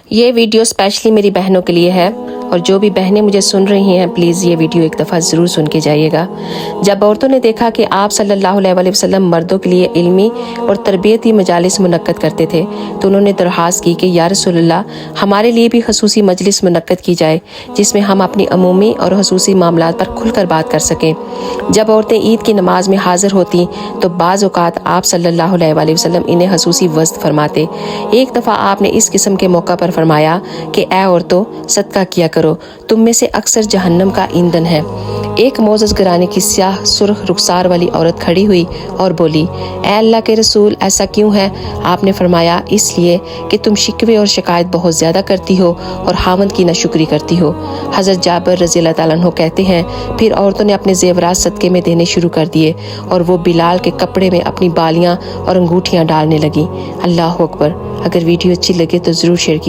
یہ video especially میری بہنوں کے لیے ہے، اور جو بھی بہنیں مجھے سن رہی ہیں پلیز یہ ویڈیو ایک دفعہ ضرور سن کے جائیے گا۔ جب عورتوں نے دیکھا کہ آپ صلی اللہ علیہ وآلہ وسلم مردوں کے لیے علمی اور تربیتی مجالس منعقد کرتے تھے تو انہوں نے درخواست کی کہ یا رسول اللہ، ہمارے لیے بھی خصوصی مجلس منعقد کی جائے جس میں ہم اپنی عمومی اور خصوصی معاملات پر کھل کر بات کر سکیں۔ جب عورتیں عید کی نماز میں حاضر ہوتی تو بعض اوقات آپ صلی اللہ علیہ وآلہ وسلم انہیں خصوصی وعظ فرماتے۔ ایک دفعہ آپ نے اس قسم کے موقع پر فرمایا کہ اے عورتوں، صدقہ کیا کرو، تم میں سے اکثر جہنم کا ایندھن ہے۔ ایک معزز گھرانے کی سیاہ سرخ رخسار والی عورت کھڑی ہوئی اور بولی، اے اللہ کے رسول، ایسا کیوں ہے؟ آپ نے فرمایا، اس لیے کہ تم شکوے اور شکایت بہت زیادہ کرتی ہو اور خاوند کی ناشکری کرتی ہو۔ حضرت جابر رضی اللہ تعالیٰ عنہ کہتے ہیں، پھر عورتوں نے اپنے زیورات صدقے میں دینے شروع کر دیے اور وہ بلال کے کپڑے میں اپنی بالیاں اور انگوٹھیاں ڈالنے لگیں۔ اللہ اکبر۔ اگر ویڈیو اچھی لگے تو ضرور شیئر کیجیے۔